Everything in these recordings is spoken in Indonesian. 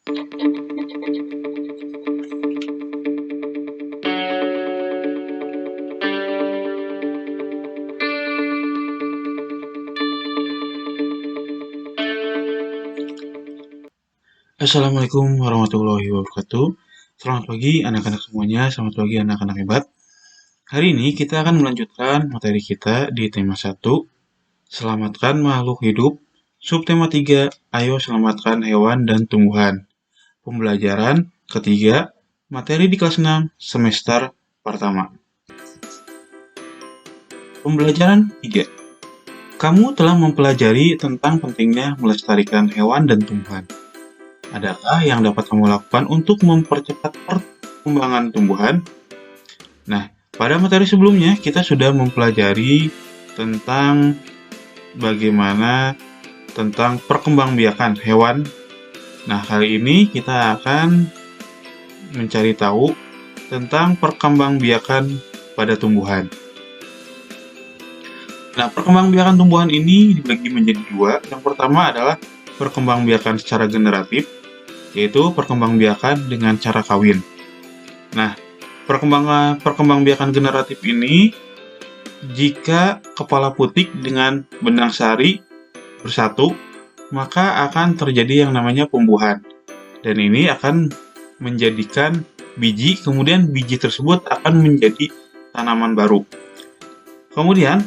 Assalamualaikum warahmatullahi wabarakatuh. Selamat pagi anak-anak semuanya, selamat pagi anak-anak hebat. Hari ini kita akan melanjutkan materi kita di tema 1, Selamatkan makhluk hidup. Subtema 3, Ayo selamatkan hewan dan tumbuhan. Pembelajaran ketiga, materi di kelas 6, semester pertama. Pembelajaran 3. Kamu telah mempelajari tentang pentingnya melestarikan hewan dan tumbuhan. Adakah yang dapat kamu lakukan untuk mempercepat perkembangan tumbuhan? Nah, pada materi sebelumnya kita sudah mempelajari tentang bagaimana tentang perkembangbiakan hewan. Nah, kali ini kita akan mencari tahu tentang perkembangbiakan pada tumbuhan. Nah, perkembangbiakan tumbuhan ini dibagi menjadi dua. Yang pertama adalah perkembangbiakan secara generatif, yaitu perkembangbiakan dengan cara kawin. Nah, perkembangbiakan generatif ini jika kepala putik dengan benang sari bersatu, maka akan terjadi yang namanya pembuahan. Dan ini akan menjadikan biji, kemudian biji tersebut akan menjadi tanaman baru. Kemudian,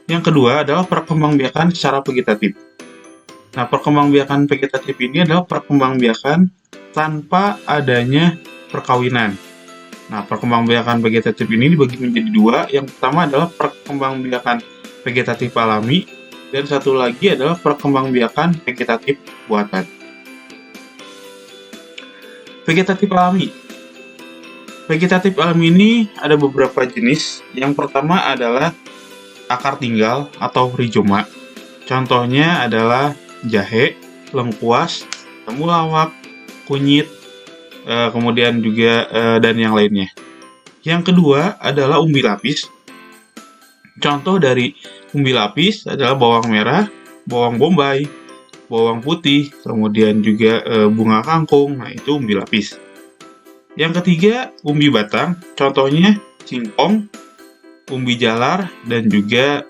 yang kedua adalah perkembangbiakan secara vegetatif. Nah, perkembangbiakan vegetatif ini adalah perkembangbiakan tanpa adanya perkawinan. Nah, perkembangbiakan vegetatif ini dibagi menjadi dua. Yang pertama adalah perkembangbiakan vegetatif alami, dan satu lagi adalah perkembangbiakan vegetatif buatan. Vegetatif alami. Vegetatif alami ini ada beberapa jenis. Yang pertama adalah akar tinggal atau rizoma. Contohnya adalah jahe, lengkuas, temulawak, kunyit, kemudian juga dan yang lainnya. Yang kedua adalah umbi lapis. Contoh dari umbi lapis adalah bawang merah, bawang bombay, bawang putih, kemudian juga bunga kangkung. Nah, itu umbi lapis. Yang ketiga, umbi batang. Contohnya singkong, umbi jalar, dan juga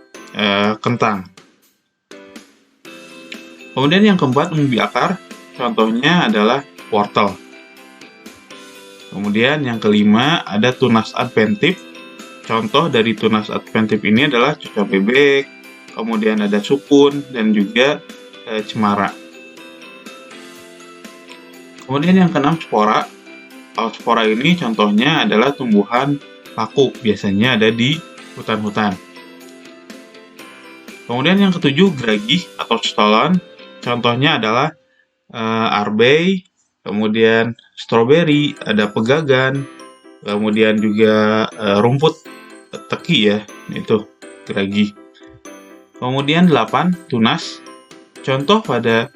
kentang. Kemudian yang keempat, umbi akar. Contohnya adalah wortel. Kemudian yang kelima ada tunas adventif. Contoh dari tunas adventif ini adalah cuca bebek, kemudian ada sukun, dan juga cemara. Kemudian yang keenam, spora. Kalau spora ini contohnya adalah tumbuhan paku, biasanya ada di hutan-hutan. Kemudian yang ketujuh, geragih atau stolon. Contohnya adalah arbei, kemudian stroberi, ada pegagan, kemudian juga rumput teki ya, itu geragih. Kemudian 8, tunas. Contoh pada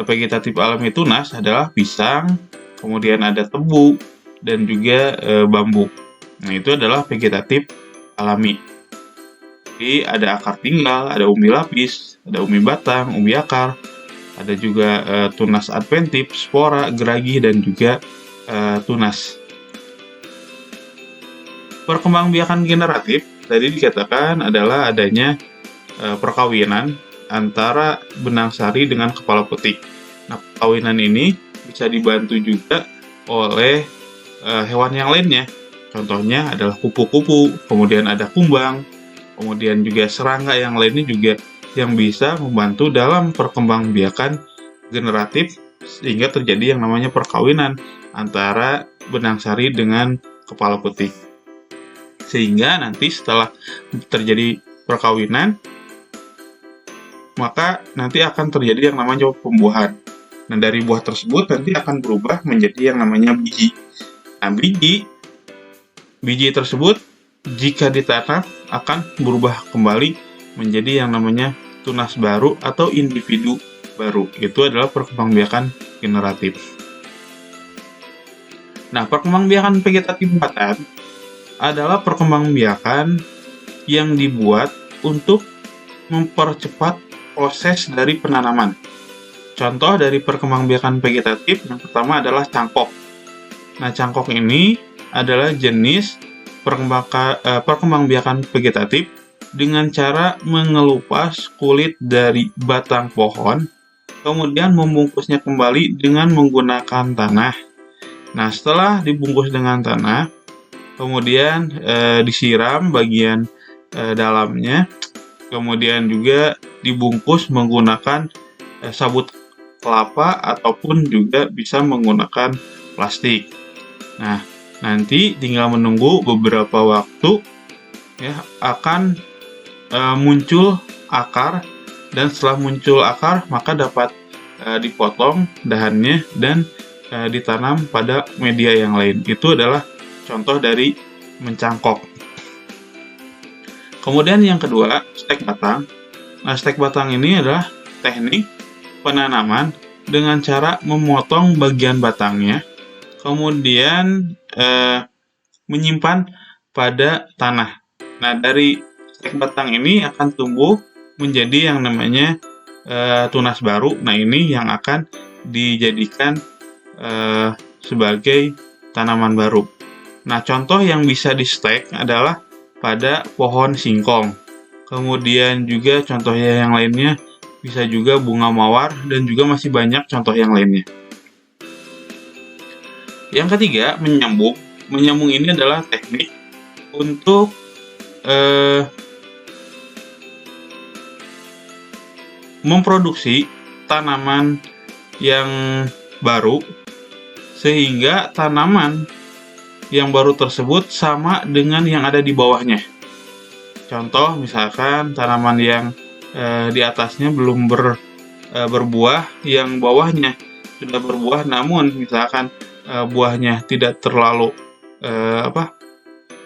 vegetatif alami tunas adalah pisang, kemudian ada tebu, dan juga bambu. Nah, itu adalah vegetatif alami. Jadi ada akar tinggal, ada umbi lapis, ada umbi batang, umbi akar, ada juga tunas adventif, spora, geragih, dan juga tunas. Perkembangbiakan generatif tadi dikatakan adalah adanya perkawinan antara benang sari dengan kepala putik. Nah, perkawinan ini bisa dibantu juga oleh hewan yang lainnya. Contohnya adalah kupu-kupu, kemudian ada kumbang, kemudian juga serangga yang lainnya juga yang bisa membantu dalam perkembangbiakan generatif sehingga terjadi yang namanya perkawinan antara benang sari dengan kepala putik. Sehingga nanti setelah terjadi perkawinan, maka nanti akan terjadi yang namanya pembuahan. Nah, dari buah tersebut nanti akan berubah menjadi yang namanya biji. Nah, biji tersebut jika ditanam akan berubah kembali menjadi yang namanya tunas baru atau individu baru. Itu adalah perkembangbiakan generatif. Nah, perkembangbiakan vegetatif buatan adalah perkembangbiakan yang dibuat untuk mempercepat proses dari penanaman. contoh dari perkembangbiakan vegetatif yang pertama adalah cangkok. Nah, cangkok ini adalah jenis perkembangbiakan vegetatif dengan cara mengelupas kulit dari batang pohon, kemudian membungkusnya kembali dengan menggunakan tanah. Nah, setelah dibungkus dengan tanah, kemudian disiram bagian dalamnya, kemudian juga dibungkus menggunakan sabut kelapa ataupun juga bisa menggunakan plastik. Nah, nanti tinggal menunggu beberapa waktu ya akan muncul akar, dan setelah muncul akar maka dapat dipotong dahannya dan ditanam pada media yang lain. Itu adalah contoh dari mencangkok. Kemudian yang kedua, stek batang. Nah, stek batang ini adalah teknik penanaman dengan cara memotong bagian batangnya, kemudian menyimpan pada tanah. Nah, dari stek batang ini akan tumbuh menjadi yang namanya tunas baru. Nah, ini yang akan dijadikan sebagai tanaman baru. Nah, contoh yang bisa di stek adalah pada pohon singkong. Kemudian juga contohnya yang lainnya bisa juga bunga mawar, dan juga masih banyak contoh yang lainnya. Yang ketiga, menyambung. Menyambung ini adalah teknik untuk memproduksi tanaman yang baru, sehingga tanaman yang baru tersebut sama dengan yang ada di bawahnya. Contoh misalkan tanaman yang di atasnya belum berbuah, yang bawahnya sudah berbuah, namun misalkan buahnya tidak terlalu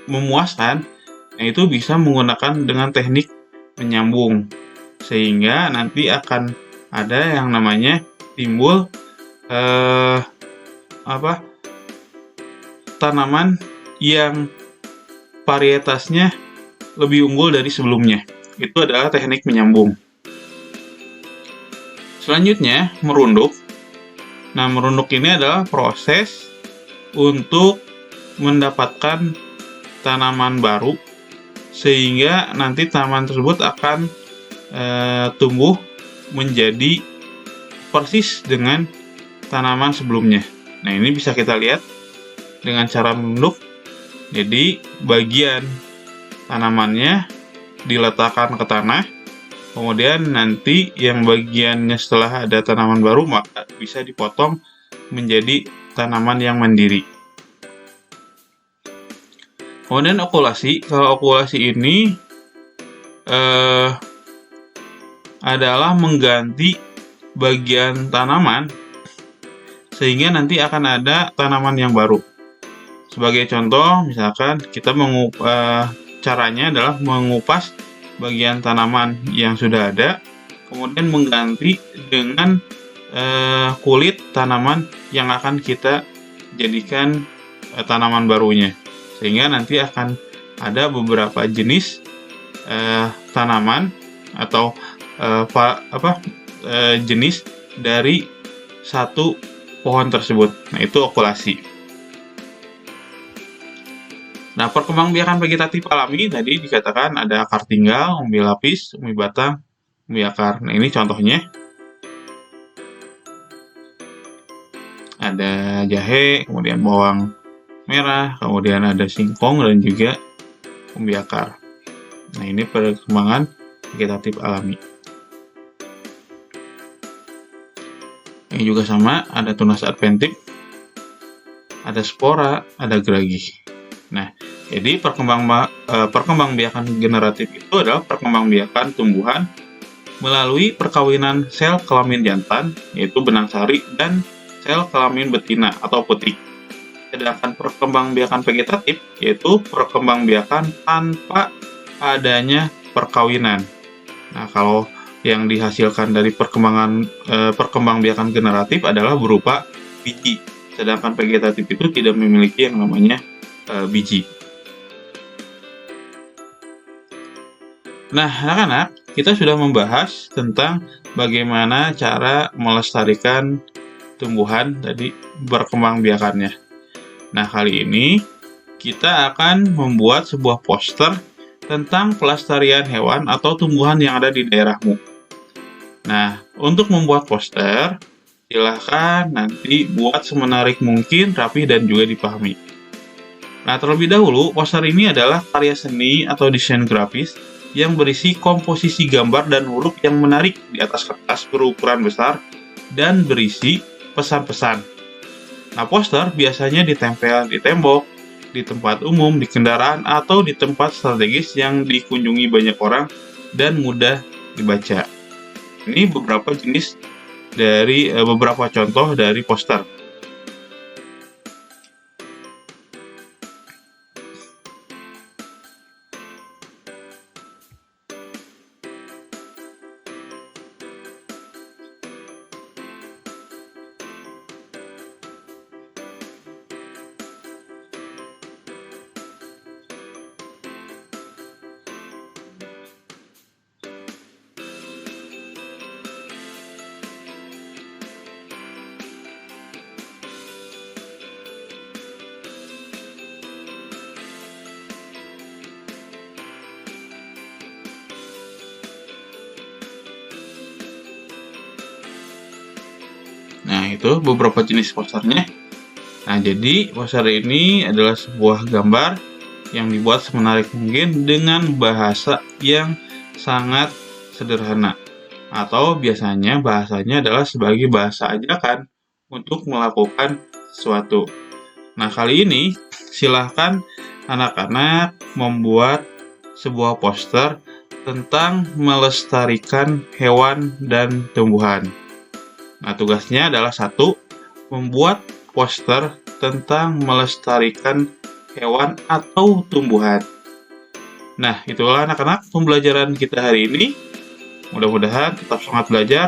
memuaskan, nah itu bisa menggunakan dengan teknik menyambung, sehingga nanti akan ada yang namanya timbul tanaman yang varietasnya lebih unggul dari sebelumnya. Itu adalah teknik menyambung. Selanjutnya, merunduk. Nah, merunduk ini adalah proses untuk mendapatkan tanaman baru, sehingga nanti tanaman tersebut akan tumbuh menjadi persis dengan tanaman sebelumnya. Nah, ini bisa kita lihat dengan cara merunduk. Jadi, bagian tanamannya diletakkan ke tanah, kemudian nanti yang bagiannya setelah ada tanaman baru maka bisa dipotong menjadi tanaman yang mandiri. Kemudian okulasi. Kalau okulasi ini adalah mengganti bagian tanaman sehingga nanti akan ada tanaman yang baru. Sebagai contoh, misalkan kita caranya adalah mengupas bagian tanaman yang sudah ada, kemudian mengganti dengan kulit tanaman yang akan kita jadikan tanaman barunya, sehingga nanti akan ada beberapa jenis tanaman atau jenis dari satu pohon tersebut. Nah, itu okulasi. Nah, perkembangbiakan vegetatif alami tadi dikatakan ada akar tinggal, umbi lapis, umbi batang, umbi akar. Nah, ini contohnya. Ada jahe, kemudian bawang merah, kemudian ada singkong, dan juga umbi akar. Nah, ini perkembangan vegetatif alami. Ini juga sama, ada tunas adventif, ada spora, ada geragi. Nah, jadi perkembangbiakan generatif itu adalah perkembangbiakan tumbuhan melalui perkawinan sel kelamin jantan, yaitu benang sari, dan sel kelamin betina atau putik. Sedangkan perkembangbiakan vegetatif yaitu perkembangbiakan tanpa adanya perkawinan. Nah, kalau yang dihasilkan dari perkembangbiakan generatif adalah berupa biji, sedangkan vegetatif itu tidak memiliki yang namanya biji. Nah, anak-anak, kita sudah membahas tentang bagaimana cara melestarikan tumbuhan tadi berkembangbiakannya. Nah, kali ini kita akan membuat sebuah poster tentang pelestarian hewan atau tumbuhan yang ada di daerahmu. Nah, untuk membuat poster, silahkan nanti buat semenarik mungkin, rapi, dan juga dipahami. Nah, terlebih dahulu, poster ini adalah karya seni atau desain grafis yang berisi komposisi gambar dan huruf yang menarik di atas kertas berukuran besar dan berisi pesan-pesan. Nah, poster biasanya ditempel di tembok, di tempat umum, di kendaraan, atau di tempat strategis yang dikunjungi banyak orang dan mudah dibaca. Ini beberapa jenis dari beberapa contoh dari poster. Nah, itu beberapa jenis posternya. Nah, jadi poster ini adalah sebuah gambar yang dibuat semenarik mungkin dengan bahasa yang sangat sederhana. Atau biasanya bahasanya adalah sebagai bahasa ajakan untuk melakukan sesuatu. Nah, kali ini silahkan anak-anak membuat sebuah poster tentang melestarikan hewan dan tumbuhan. Nah, tugasnya adalah satu, membuat poster tentang melestarikan hewan atau tumbuhan. Nah, itulah anak-anak pembelajaran kita hari ini. Mudah-mudahan tetap semangat belajar.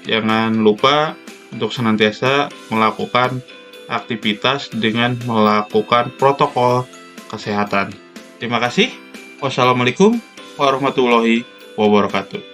Jangan lupa untuk senantiasa melakukan aktivitas dengan melakukan protokol kesehatan. Terima kasih. Wassalamualaikum warahmatullahi wabarakatuh.